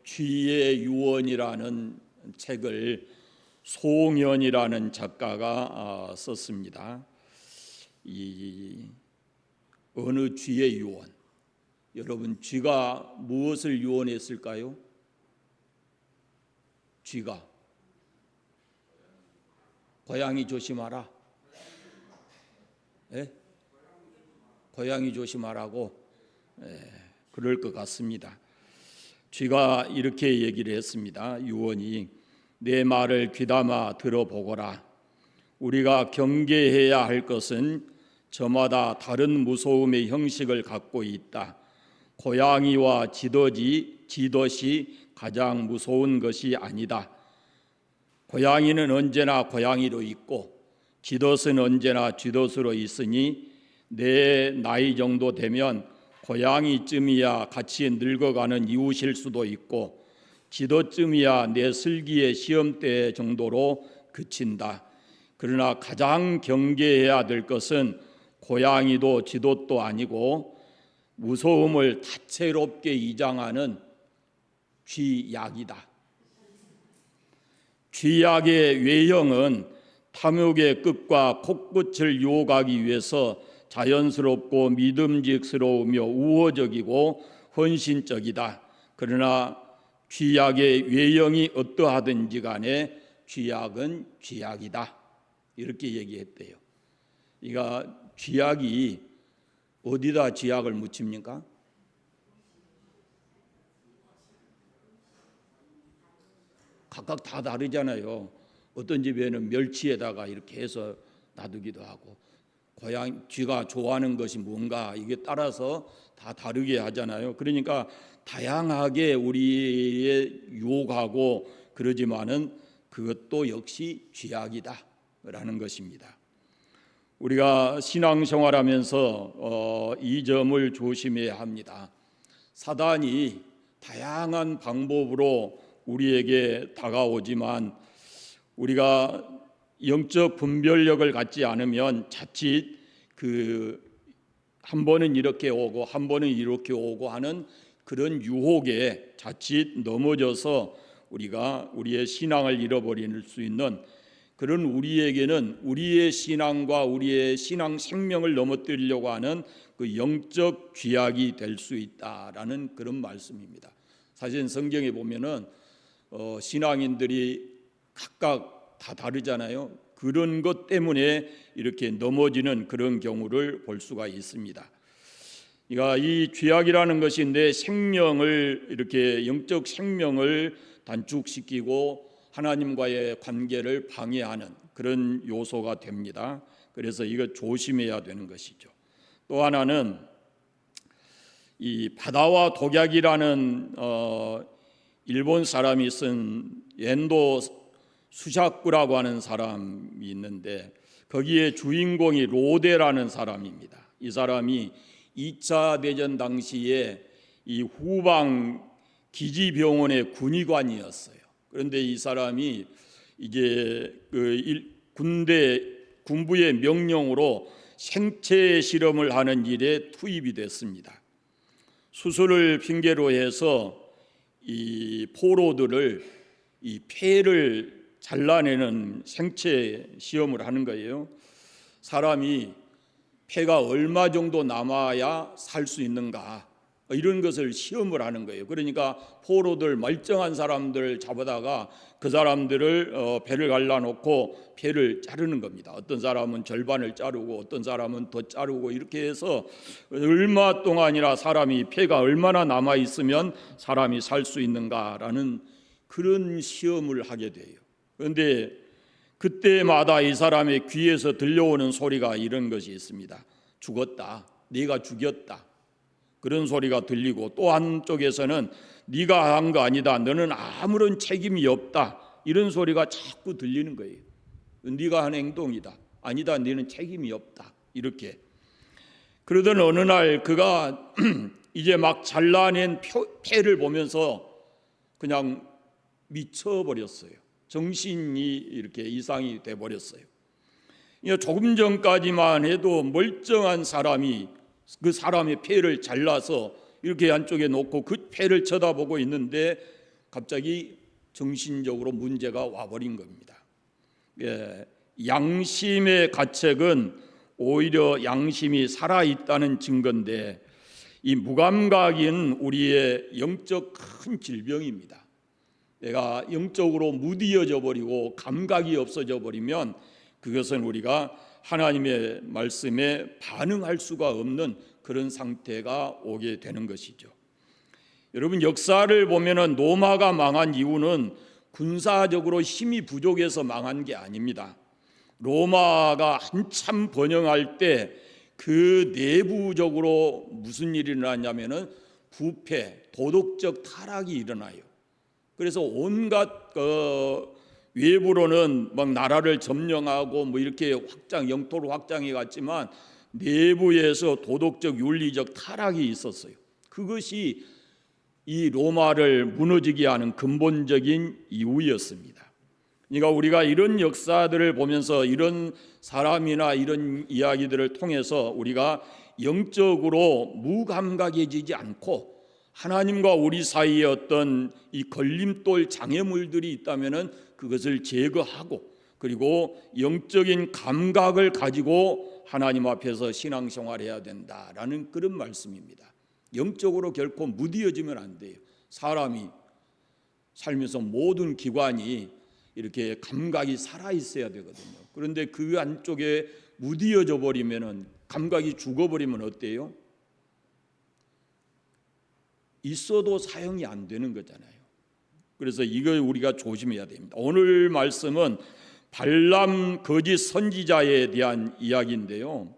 쥐의 유언이라는 책을 송연이라는 작가가 썼습니다. 이 어느 쥐의 유언, 여러분 쥐가 무엇을 유언했을까요? 쥐가 고양이 조심하라. 예? 고양이 조심하라고. 그럴 것 같습니다. 쥐가 이렇게 얘기를 했습니다. 유언이 내 말을 귀담아 들어보거라. 우리가 경계해야 할 것은 저마다 다른 무서움의 형식을 갖고 있다. 고양이와 쥐덫이 가장 무서운 것이 아니다. 고양이는 언제나 고양이로 있고 쥐덫은 언제나 쥐덫으로 있으니 내 나이 정도 되면 고양이쯤이야 같이 늙어가는 이웃일 수도 있고 쥐덫쯤이야 내 슬기의 시험대 정도로 그친다. 그러나 가장 경계해야 될 것은 고양이도 쥐덫도 아니고 무서움을 다채롭게 이장하는 쥐약이다. 쥐약의 외형은 탐욕의 끝과 코끝을 유혹하기 위해서 자연스럽고 믿음직스러우며 우호적이고 헌신적이다. 그러나 쥐약의 외형이 어떠하든지 간에 쥐약은 쥐약이다. 이렇게 얘기했대요. 그러니까 쥐약이 어디다 쥐약을 묻힙니까? 각각 다 다르잖아요. 어떤 집에는 멸치에다가 이렇게 해서 놔두기도 하고 쥐가 좋아하는 것이 뭔가 이게 따라서 다 다르게 하잖아요. 그러니까 다양하게 우리의 유혹하고 그러지만은 그것도 역시 쥐약이다라는 것입니다. 우리가 신앙생활하면서 이 점을 조심해야 합니다. 사단이 다양한 방법으로 우리에게 다가오지만 우리가 영적 분별력을 갖지 않으면 자칫 한 번은 이렇게 오고 한 번은 이렇게 오고 하는 그런 유혹에 자칫 넘어져서 우리가 우리의 신앙을 잃어버릴 수 있는 그런 우리에게는 우리의 신앙과 우리의 신앙 생명을 넘어뜨리려고 하는 그 영적 쥐약이 될 수 있다라는 그런 말씀입니다. 사실 성경에 보면은 신앙인들이 각각 다 다르잖아요. 그런 것 때문에 이렇게 넘어지는 그런 경우를 볼 수가 있습니다. 그러니까 이 쥐약이라는 것이 내 생명을 이렇게 영적 생명을 단축시키고 하나님과의 관계를 방해하는 그런 요소가 됩니다. 그래서 이거 조심해야 되는 것이죠. 또 하나는 이 바다와 독약이라는 일본 사람이 쓴 엔도 수샤쿠라고 하는 사람이 있는데 거기에 주인공이 로데라는 사람입니다. 이 사람이 2차 대전 당시에 이 후방 기지병원의 군의관이었어요. 그런데 이 사람이 이제 군부의 명령으로 생체 실험을 하는 일에 투입이 됐습니다. 수술을 핑계로 해서 이 포로들을 이 폐를 잘라내는 생체 시험을 하는 거예요. 사람이 폐가 얼마 정도 남아야 살 수 있는가 이런 것을 시험을 하는 거예요. 그러니까 포로들 멀쩡한 사람들 잡아다가 그 사람들을 배를 갈라놓고 폐를 자르는 겁니다. 어떤 사람은 절반을 자르고 어떤 사람은 더 자르고 이렇게 해서 얼마 동안이나 사람이 폐가 얼마나 남아 있으면 사람이 살 수 있는가라는 그런 시험을 하게 돼요. 그런데 그때마다 이 사람의 귀에서 들려오는 소리가 이런 것이 있습니다. 죽었다. 네가 죽였다. 그런 소리가 들리고 또 한쪽에서는 네가 한 거 아니다. 너는 아무런 책임이 없다. 이런 소리가 자꾸 들리는 거예요. 네가 한 행동이다. 아니다. 너는 책임이 없다. 이렇게. 그러던 어느 날 그가 이제 막 잘라낸 폐를 보면서 그냥 미쳐버렸어요. 정신이 이렇게 이상이 돼버렸어요. 조금 전까지만 해도 멀쩡한 사람이 그 사람의 폐를 잘라서 이렇게 한쪽에 놓고 그 폐를 쳐다보고 있는데 갑자기 정신적으로 문제가 와버린 겁니다. 양심의 가책은 오히려 양심이 살아있다는 증거인데, 이 무감각인 우리의 영적 큰 질병입니다. 내가 영적으로 무디어져 버리고 감각이 없어져 버리면 그것은 우리가 하나님의 말씀에 반응할 수가 없는 그런 상태가 오게 되는 것이죠. 여러분, 역사를 보면은 로마가 망한 이유는 군사적으로 힘이 부족해서 망한 게 아닙니다. 로마가 한참 번영할 때 그 내부적으로 무슨 일이 일어났냐면은 부패, 도덕적 타락이 일어나요. 그래서 온갖 외부로는 막 나라를 점령하고 뭐 이렇게 영토를 확장해 갔지만 내부에서 도덕적 윤리적 타락이 있었어요. 그것이 이 로마를 무너지게 하는 근본적인 이유였습니다. 그러니까 우리가 이런 역사들을 보면서 이런 사람이나 이런 이야기들을 통해서 우리가 영적으로 무감각해지지 않고 하나님과 우리 사이에 어떤 이 걸림돌 장애물들이 있다면은 그것을 제거하고, 그리고 영적인 감각을 가지고 하나님 앞에서 신앙생활해야 된다라는 그런 말씀입니다. 영적으로 결코 무디어지면 안 돼요. 사람이 살면서 모든 기관이 이렇게 감각이 살아 있어야 되거든요. 그런데 그 안쪽에 무디어져 버리면은, 감각이 죽어버리면 어때요? 있어도 사용이 안 되는 거잖아요. 그래서 이걸 우리가 조심해야 됩니다. 오늘 말씀은 발람 거짓 선지자에 대한 이야기인데요.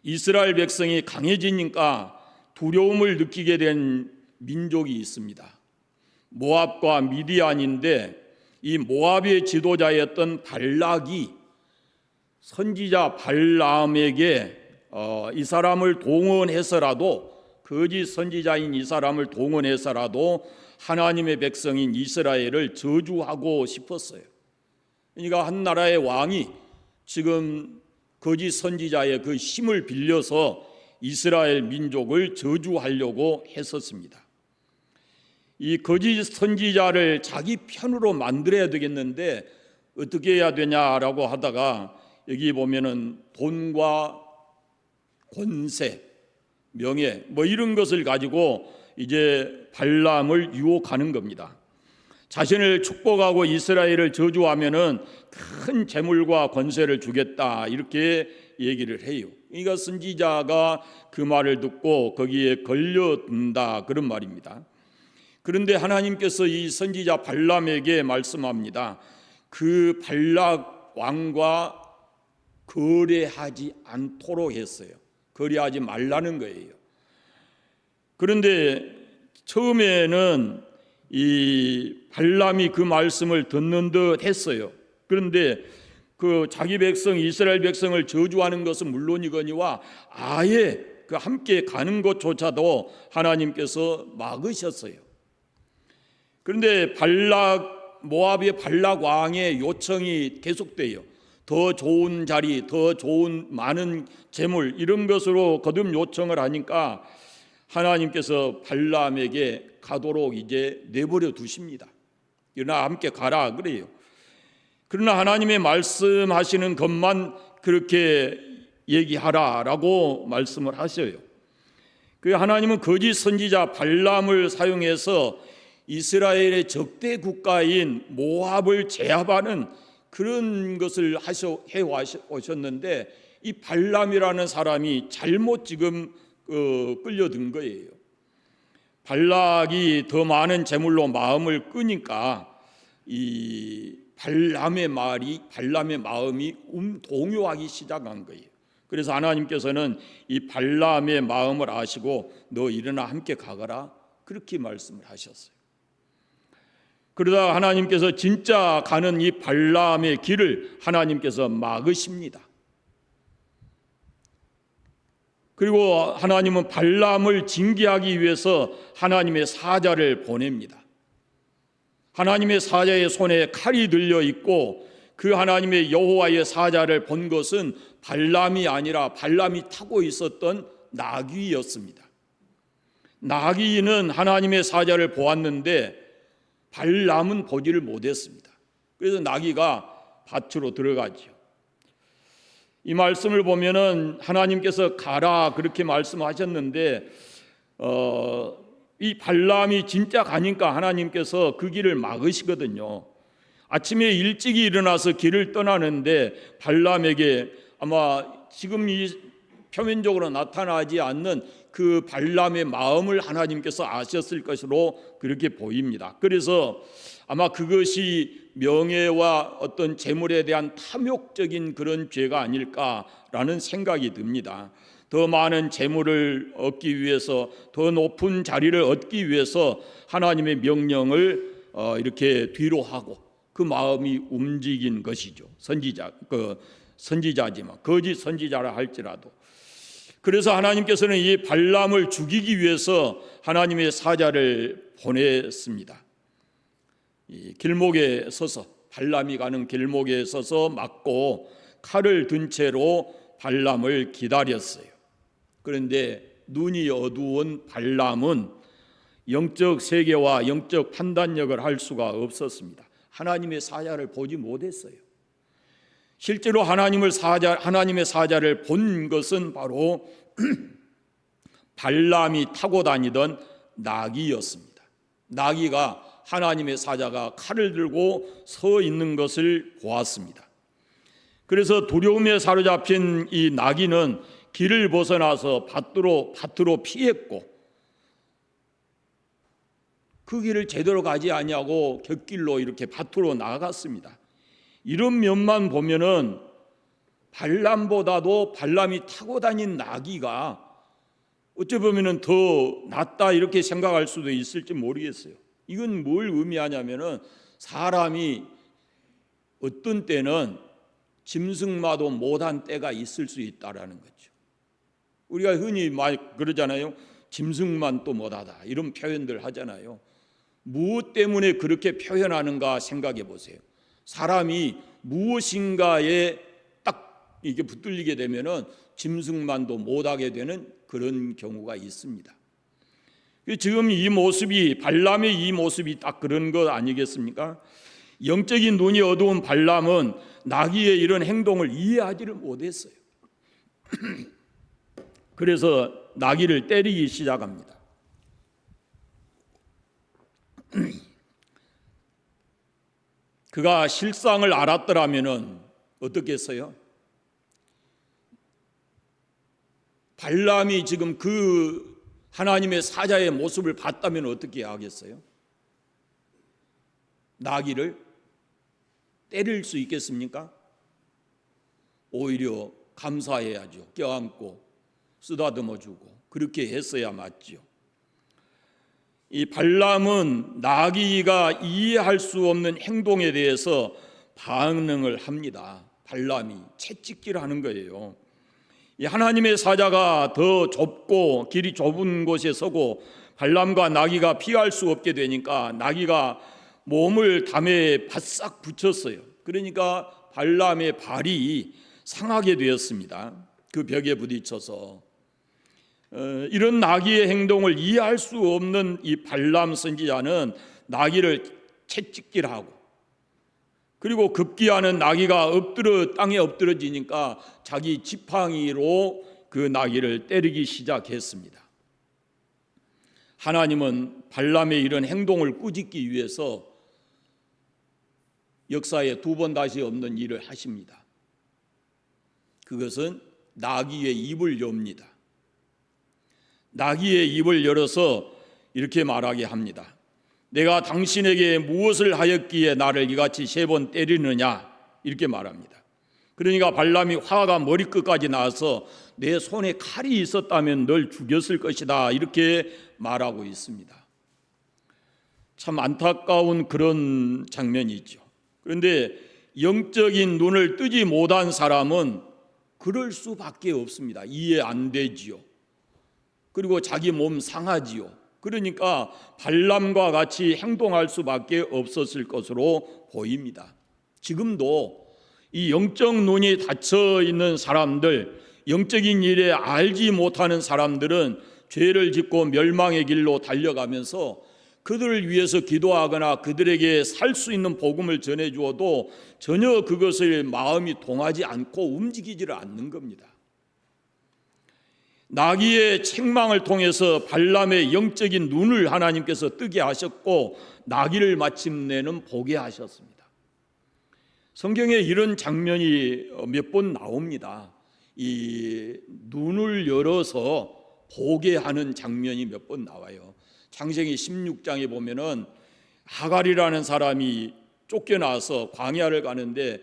이스라엘 백성이 강해지니까 두려움을 느끼게 된 민족이 있습니다. 모압과 미디안인데, 이 모압의 지도자였던 발락이 선지자 발람에게 이 사람을 동원해서라도, 거짓 선지자인 이 사람을 동원해서라도 하나님의 백성인 이스라엘을 저주하고 싶었어요. 그러니까 한 나라의 왕이 지금 거짓 선지자의 그 힘을 빌려서 이스라엘 민족을 저주하려고 했었습니다. 이 거짓 선지자를 자기 편으로 만들어야 되겠는데 어떻게 해야 되냐라고 하다가, 여기 보면은 돈과 권세, 명예 뭐 이런 것을 가지고 이제 발람을 유혹하는 겁니다. 자신을 축복하고 이스라엘을 저주하면은 큰 재물과 권세를 주겠다, 이렇게 얘기를 해요. 그러니까 선지자가 그 말을 듣고 거기에 걸려든다, 그런 말입니다. 그런데 하나님께서 이 선지자 발람에게 말씀합니다. 그 발락 왕과 거래하지 않도록 했어요. 거래하지 말라는 거예요. 그런데 처음에는 이 발람이 그 말씀을 듣는 듯 했어요. 그런데 그 자기 백성 이스라엘 백성을 저주하는 것은 물론이거니와 아예 그 함께 가는 것조차도 하나님께서 막으셨어요. 그런데 모압의 발락 왕의 요청이 계속돼요. 더 좋은 자리, 더 좋은 많은 재물, 이런 것으로 거듭 요청을 하니까 하나님께서 발람에게 가도록 이제 내버려 두십니다. 그러나 함께 가라 그래요. 그러나 하나님의 말씀하시는 것만 그렇게 얘기하라라고 말씀을 하셔요. 그 하나님은 거짓 선지자 발람을 사용해서 이스라엘의 적대 국가인 모압을 제압하는 그런 것을 해 오셨는데, 이 발람이라는 사람이 잘못 지금 끌려든 거예요. 발락이 더 많은 재물로 마음을 끄니까 이 발람의 마음이 동요하기 시작한 거예요. 그래서 하나님께서는 이 발람의 마음을 아시고 너 일어나 함께 가거라, 그렇게 말씀을 하셨어요. 그러다 하나님께서 진짜 가는 이 발람의 길을 하나님께서 막으십니다. 그리고 하나님은 발람을 징계하기 위해서 하나님의 사자를 보냅니다. 하나님의 사자의 손에 칼이 들려 있고, 그 하나님의 여호와의 사자를 본 것은 발람이 아니라 발람이 타고 있었던 나귀였습니다. 나귀는 하나님의 사자를 보았는데 발람은 보지를 못했습니다. 그래서 나귀가 밭으로 들어가죠. 이 말씀을 보면은 하나님께서 가라 그렇게 말씀하셨는데 이 발람이 진짜 가니까 하나님께서 그 길을 막으시거든요. 아침에 일찍이 일어나서 길을 떠나는데 발람에게 아마 지금 이 표면적으로 나타나지 않는 그 발람의 마음을 하나님께서 아셨을 것으로 그렇게 보입니다. 그래서 아마 그것이 명예와 어떤 재물에 대한 탐욕적인 그런 죄가 아닐까라는 생각이 듭니다. 더 많은 재물을 얻기 위해서, 더 높은 자리를 얻기 위해서 하나님의 명령을 이렇게 뒤로 하고 그 마음이 움직인 것이죠. 선지자지만 거짓 선지자라 할지라도. 그래서 하나님께서는 이 발람을 죽이기 위해서 하나님의 사자를 보냈습니다. 이 길목에 서서, 발람이 가는 길목에 서서 막고 칼을 든 채로 발람을 기다렸어요. 그런데 눈이 어두운 발람은 영적 세계와 영적 판단력을 할 수가 없었습니다. 하나님의 사자를 보지 못했어요. 실제로 하나님의 사자를 본 것은 바로 발람이 타고 다니던 나귀였습니다. 나귀가 하나님의 사자가 칼을 들고 서 있는 것을 보았습니다. 그래서 두려움에 사로잡힌 이 나귀는 길을 벗어나서 밭으로 피했고 그 길을 제대로 가지 아니하고 곁길로 이렇게 밭으로 나갔습니다. 이런 면만 보면은 발람보다도 발람이 타고 다닌 나귀가 어찌 보면은 더 낫다 이렇게 생각할 수도 있을지 모르겠어요. 이건 뭘 의미하냐면은 사람이 어떤 때는 짐승마도 못한 때가 있을 수 있다라는 거죠. 우리가 흔히 그러잖아요. 짐승만 또 못하다 이런 표현들 하잖아요. 무엇 때문에 그렇게 표현하는가 생각해 보세요. 사람이 무엇인가에 딱 이게 붙들리게 되면은 짐승만도 못하게 되는 그런 경우가 있습니다. 지금 이 모습이 발람의 이 모습이 딱 그런 것 아니겠습니까? 영적인 눈이 어두운 발람은 나귀의 이런 행동을 이해하지를 못했어요. 그래서 나귀를 때리기 시작합니다. 그가 실상을 알았더라면은 어떻겠어요? 발람이 지금 그 하나님의 사자의 모습을 봤다면 어떻게 하겠어요? 나귀를 때릴 수 있겠습니까? 오히려 감사해야죠. 껴안고 쓰다듬어 주고 그렇게 했어야 맞지요. 이 발람은 나귀가 이해할 수 없는 행동에 대해서 반응을 합니다. 발람이 채찍질하는 거예요. 이 하나님의 사자가 더 좁고 길이 좁은 곳에 서고 발람과 나귀가 피할 수 없게 되니까 나귀가 몸을 담에 바싹 붙였어요. 그러니까 발람의 발이 상하게 되었습니다. 그 벽에 부딪혀서. 이런 나귀의 행동을 이해할 수 없는 이 발람 선지자는 나귀를 채찍질하고 그리고 급기야는 나귀가 땅에 엎드러지니까 자기 지팡이로 그 나귀를 때리기 시작했습니다. 하나님은 발람의 이런 행동을 꾸짖기 위해서 역사에 두 번 다시 없는 일을 하십니다. 그것은 나귀의 입을 엽니다. 나귀의 입을 열어서 이렇게 말하게 합니다. 내가 당신에게 무엇을 하였기에 나를 이같이 3번 때리느냐 이렇게 말합니다. 그러니까 발람이 화가 머리끝까지 나서 내 손에 칼이 있었다면 널 죽였을 것이다 이렇게 말하고 있습니다. 참 안타까운 그런 장면이죠. 그런데 영적인 눈을 뜨지 못한 사람은 그럴 수밖에 없습니다. 이해 안 되지요. 그리고 자기 몸 상하지요. 그러니까 발람과 같이 행동할 수밖에 없었을 것으로 보입니다. 지금도 이 영적 눈이 닫혀 있는 사람들, 영적인 일에 알지 못하는 사람들은 죄를 짓고 멸망의 길로 달려가면서 그들을 위해서 기도하거나 그들에게 살 수 있는 복음을 전해주어도 전혀 그것을 마음이 동하지 않고 움직이지를 않는 겁니다. 나귀의 책망을 통해서 발람의 영적인 눈을 하나님께서 뜨게 하셨고 나귀를 마침내는 보게 하셨습니다. 성경에 이런 장면이 몇 번 나옵니다. 이 눈을 열어서 보게 하는 장면이 몇 번 나와요. 창세기 16장에 보면은 하갈이라는 사람이 쫓겨나서 광야를 가는데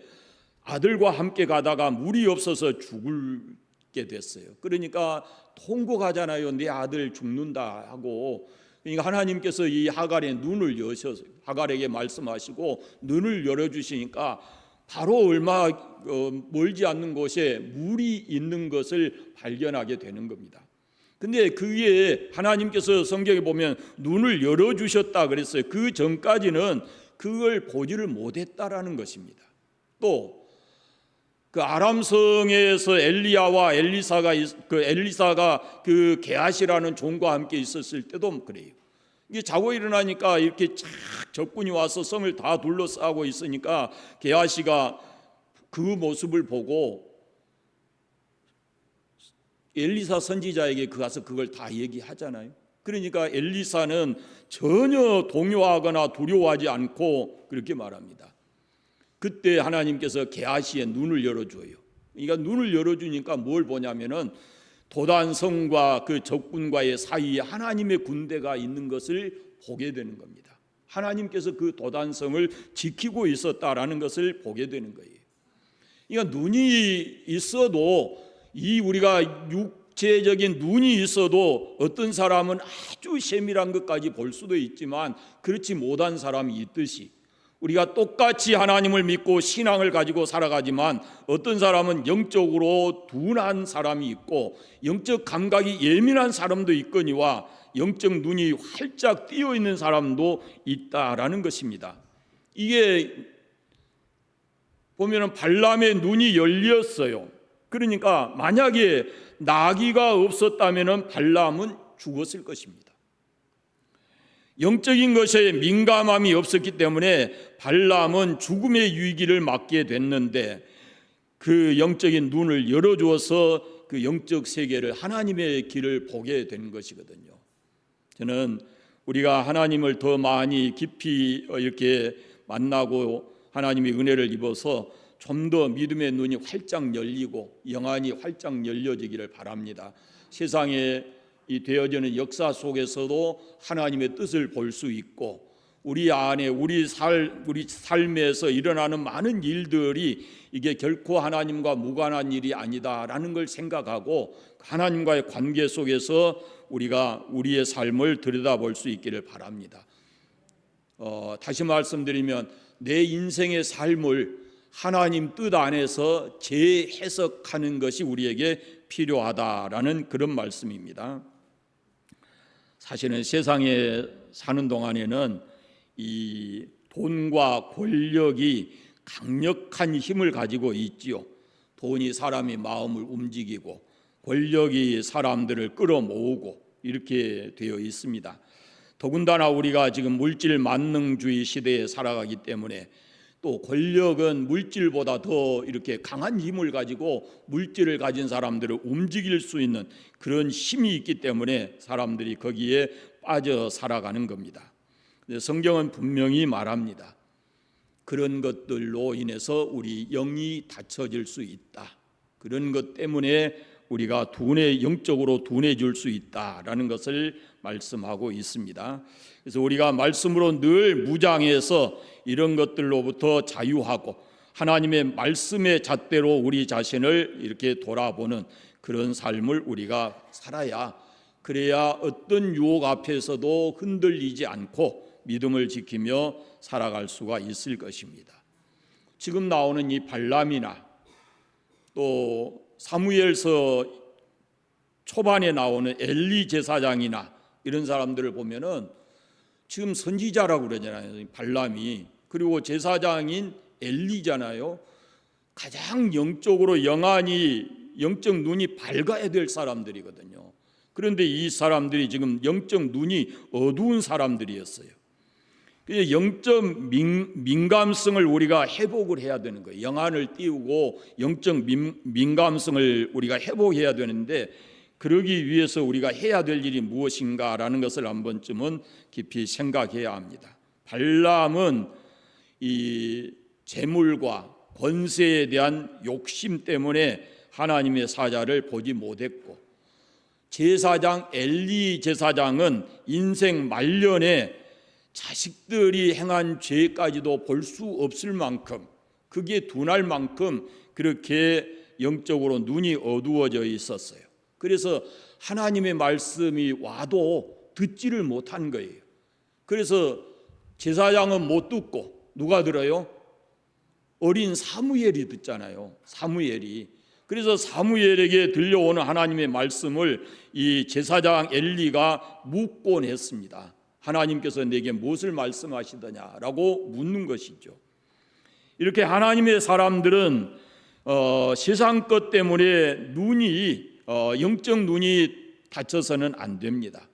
아들과 함께 가다가 물이 없어서 죽게 됐어요. 그러니까 통곡하잖아요. 내 아들 죽는다 하고. 그러니까 하나님께서 이 하갈의 눈을 여셔서 하갈에게 말씀하시고 눈을 열어주시니까 바로 얼마 멀지 않는 곳에 물이 있는 것을 발견하게 되는 겁니다. 근데 그게 하나님께서 성경에 보면 눈을 열어주셨다 그랬어요. 그 전까지는 그걸 보지를 못했다라는 것입니다. 또 그 아람성에서 엘리야와 엘리사가 그 게하시라는 종과 함께 있었을 때도 그래요. 이게 자고 일어나니까 이렇게 착 적군이 와서 성을 다 둘러싸고 있으니까 게하시가 그 모습을 보고 엘리사 선지자에게 가서 그걸 다 얘기하잖아요. 그러니까 엘리사는 전혀 동요하거나 두려워하지 않고 그렇게 말합니다. 그때 하나님께서 게하시의 눈을 열어줘요. 그러니까 눈을 열어주니까 뭘 보냐면은 도단성과 그 적군과의 사이에 하나님의 군대가 있는 것을 보게 되는 겁니다. 하나님께서 그 도단성을 지키고 있었다라는 것을 보게 되는 거예요. 그러니까 눈이 있어도 이 우리가 육체적인 눈이 있어도 어떤 사람은 아주 세밀한 것까지 볼 수도 있지만 그렇지 못한 사람이 있듯이 우리가 똑같이 하나님을 믿고 신앙을 가지고 살아가지만 어떤 사람은 영적으로 둔한 사람이 있고 영적 감각이 예민한 사람도 있거니와 영적 눈이 활짝 띄어 있는 사람도 있다라는 것입니다. 이게 보면은 발람의 눈이 열렸어요. 그러니까 만약에 나귀가 없었다면은 발람은 죽었을 것입니다. 영적인 것에 민감함이 없었기 때문에 발람은 죽음의 위기를 맞게 됐는데 그 영적인 눈을 열어주어서 그 영적 세계를 하나님의 길을 보게 된 것이거든요. 저는 우리가 하나님을 더 많이 깊이 이렇게 만나고 하나님의 은혜를 입어서 좀 더 믿음의 눈이 활짝 열리고 영안이 활짝 열려지기를 바랍니다. 세상에 이 되어지는 역사 속에서도 하나님의 뜻을 볼 수 있고 우리 안에 우리 삶에서 일어나는 많은 일들이 이게 결코 하나님과 무관한 일이 아니다라는 걸 생각하고 하나님과의 관계 속에서 우리가 우리의 삶을 들여다볼 수 있기를 바랍니다. 다시 말씀드리면 내 인생의 삶을 하나님 뜻 안에서 재해석하는 것이 우리에게 필요하다라는 그런 말씀입니다. 사실은 세상에 사는 동안에는 이 돈과 권력이 강력한 힘을 가지고 있지요. 돈이 사람의 마음을 움직이고 권력이 사람들을 끌어모으고 이렇게 되어 있습니다. 더군다나 우리가 지금 물질 만능주의 시대에 살아가기 때문에 또 권력은 물질보다 더 이렇게 강한 힘을 가지고 물질을 가진 사람들을 움직일 수 있는 그런 힘이 있기 때문에 사람들이 거기에 빠져 살아가는 겁니다. 성경은 분명히 말합니다. 그런 것들로 인해서 우리 영이 닫혀질 수 있다. 그런 것 때문에 우리가 영적으로 둔해질 수 있다라는 것을 말씀하고 있습니다. 그래서 우리가 말씀으로 늘 무장해서 이런 것들로부터 자유하고 하나님의 말씀의 잣대로 우리 자신을 이렇게 돌아보는 그런 삶을 우리가 살아야 그래야 어떤 유혹 앞에서도 흔들리지 않고 믿음을 지키며 살아갈 수가 있을 것입니다. 지금 나오는 이 발람이나 또 사무엘서 초반에 나오는 엘리 제사장이나 이런 사람들을 보면은 지금 선지자라고 그러잖아요. 발람이. 그리고 제사장인 엘리잖아요. 가장 영적으로 영적 눈이 밝아야 될 사람들이거든요. 그런데 이 사람들이 지금 영적 눈이 어두운 사람들이었어요. 영적 민감성을 우리가 회복을 해야 되는 거예요. 영안을 띄우고 영적 민감성을 우리가 회복해야 되는데, 그러기 위해서 우리가 해야 될 일이 무엇인가라는 것을 한 번쯤은 깊이 생각해야 합니다. 발람은 이 재물과 권세에 대한 욕심 때문에 하나님의 사자를 보지 못했고, 제사장 엘리 제사장은 인생 말년에 자식들이 행한 죄까지도 볼 수 없을 만큼, 그게 둔할 만큼 그렇게 영적으로 눈이 어두워져 있었어요. 그래서 하나님의 말씀이 와도 듣지를 못한 거예요. 그래서 제사장은 못 듣고 누가 들어요? 어린 사무엘이 듣잖아요. 사무엘이. 그래서 사무엘에게 들려오는 하나님의 말씀을 이 제사장 엘리가 묻곤 했습니다. 하나님께서 내게 무엇을 말씀하시더냐라고 묻는 것이죠. 이렇게 하나님의 사람들은 세상 것 때문에 영적 눈이 닫혀서는 안 됩니다.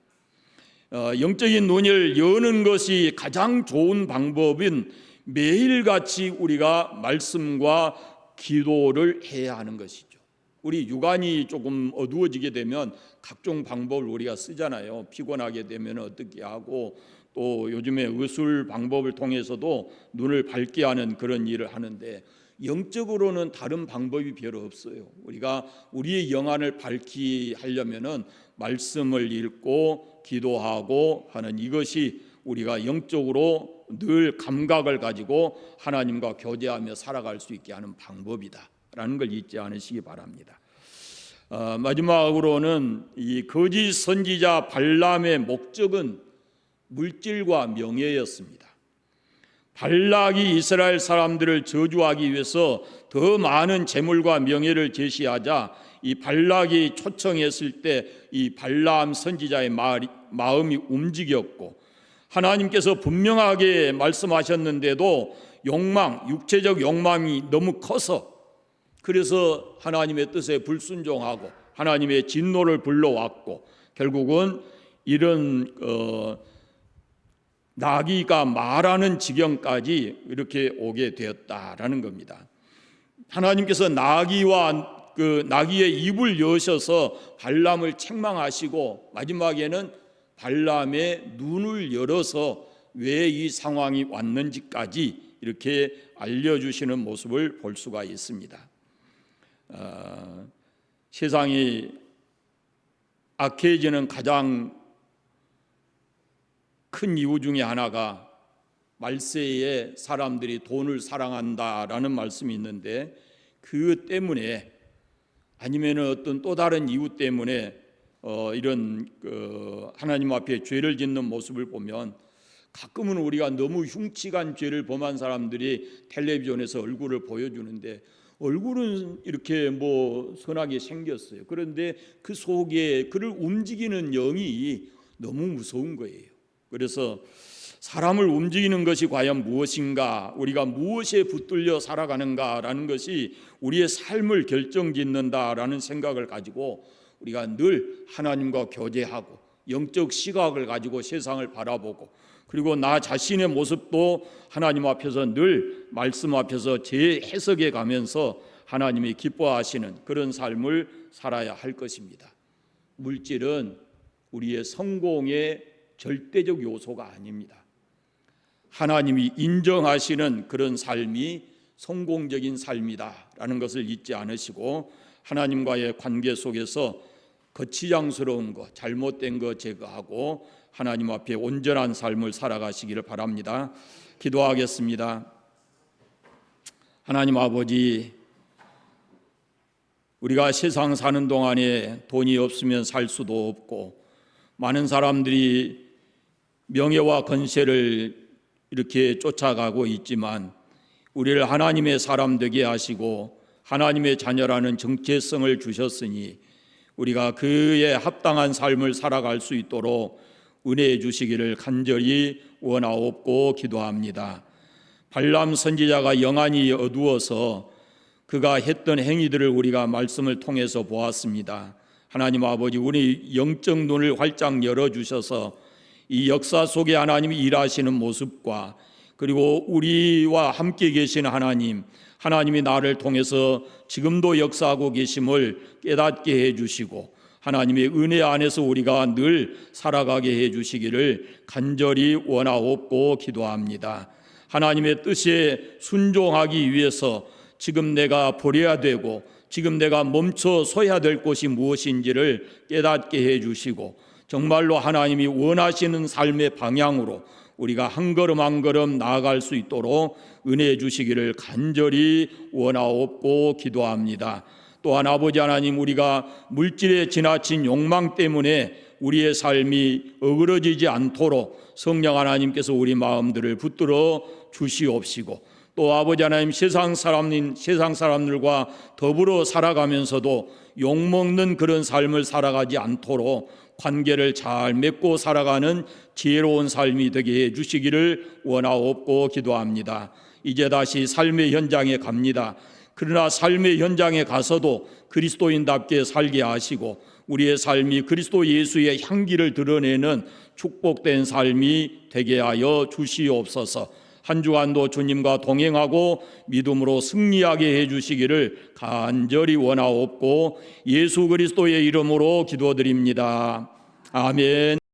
영적인 눈을 여는 것이 가장 좋은 방법은 매일같이 우리가 말씀과 기도를 해야 하는 것이죠. 우리 육안이 조금 어두워지게 되면 각종 방법을 우리가 쓰잖아요. 피곤하게 되면 어떻게 하고, 또 요즘에 의술 방법을 통해서도 눈을 밝게 하는 그런 일을 하는데, 영적으로는 다른 방법이 별로 없어요. 우리가 우리의 영안을 밝게 하려면은 말씀을 읽고 기도하고 하는, 이것이 우리가 영적으로 늘 감각을 가지고 하나님과 교제하며 살아갈 수 있게 하는 방법이다라는 걸 잊지 않으시기 바랍니다. 마지막으로는 이 거짓 선지자 발람의 목적은 물질과 명예였습니다. 발락이 이스라엘 사람들을 저주하기 위해서 더 많은 재물과 명예를 제시하자 이 발락이 초청했을 때 이 발람 선지자의 마음이 움직였고, 하나님께서 분명하게 말씀하셨는데도 육체적 욕망이 너무 커서, 그래서 하나님의 뜻에 불순종하고 하나님의 진노를 불러왔고, 결국은 이런 나귀가 말하는 지경까지 이렇게 오게 되었다라는 겁니다. 하나님께서 나귀의 입을 여셔서 발람을 책망하시고, 마지막에는 발람의 눈을 열어서 왜 이 상황이 왔는지까지 이렇게 알려주시는 모습을 볼 수가 있습니다. 세상이 악해지는 가장 큰 이유 중에 하나가 말세에 사람들이 돈을 사랑한다라는 말씀이 있는데, 그 때문에 아니면 어떤 또 다른 이유 때문에 이런 하나님 앞에 죄를 짓는 모습을 보면, 가끔은 우리가 너무 흉측한 죄를 범한 사람들이 텔레비전에서 얼굴을 보여주는데, 얼굴은 이렇게 선하게 생겼어요. 그런데 그 속에 그를 움직이는 영이 너무 무서운 거예요. 그래서 사람을 움직이는 것이 과연 무엇인가, 우리가 무엇에 붙들려 살아가는가라는 것이 우리의 삶을 결정짓는다라는 생각을 가지고 우리가 늘 하나님과 교제하고 영적 시각을 가지고 세상을 바라보고, 그리고 나 자신의 모습도 하나님 앞에서 늘 말씀 앞에서 재해석해 가면서 하나님이 기뻐하시는 그런 삶을 살아야 할 것입니다. 물질은 우리의 성공의 절대적 요소가 아닙니다. 하나님이 인정하시는 그런 삶이 성공적인 삶이다라는 것을 잊지 않으시고, 하나님과의 관계 속에서 거치장스러운 것, 잘못된 것 제거하고 하나님 앞에 온전한 삶을 살아가시기를 바랍니다. 기도하겠습니다. 하나님 아버지, 우리가 세상 사는 동안에 돈이 없으면 살 수도 없고, 많은 사람들이 명예와 권세를 이렇게 쫓아가고 있지만, 우리를 하나님의 사람 되게 하시고 하나님의 자녀라는 정체성을 주셨으니 우리가 그에 합당한 삶을 살아갈 수 있도록 은혜해 주시기를 간절히 원하옵고 기도합니다. 발람 선지자가 영안이 어두워서 그가 했던 행위들을 우리가 말씀을 통해서 보았습니다. 하나님 아버지, 우리 영적 눈을 활짝 열어주셔서 이 역사 속에 하나님이 일하시는 모습과 그리고 우리와 함께 계신 하나님이 나를 통해서 지금도 역사하고 계심을 깨닫게 해주시고 하나님의 은혜 안에서 우리가 늘 살아가게 해주시기를 간절히 원하옵고 기도합니다. 하나님의 뜻에 순종하기 위해서 지금 내가 버려야 되고 지금 내가 멈춰 서야 될 곳이 무엇인지를 깨닫게 해주시고 정말로 하나님이 원하시는 삶의 방향으로 우리가 한 걸음 한 걸음 나아갈 수 있도록 은혜해 주시기를 간절히 원하옵고 기도합니다. 또한 아버지 하나님, 우리가 물질에 지나친 욕망 때문에 우리의 삶이 어그러지지 않도록 성령 하나님께서 우리 마음들을 붙들어 주시옵시고 또 아버지 하나님, 세상 사람들과 더불어 살아가면서도 욕먹는 그런 삶을 살아가지 않도록 관계를 잘 맺고 살아가는 지혜로운 삶이 되게 해 주시기를 원하옵고 기도합니다. 이제 다시 삶의 현장에 갑니다. 그러나 삶의 현장에 가서도 그리스도인답게 살게 하시고 우리의 삶이 그리스도 예수의 향기를 드러내는 축복된 삶이 되게 하여 주시옵소서. 한 주간도 주님과 동행하고 믿음으로 승리하게 해주시기를 간절히 원하옵고 예수 그리스도의 이름으로 기도드립니다. 아멘.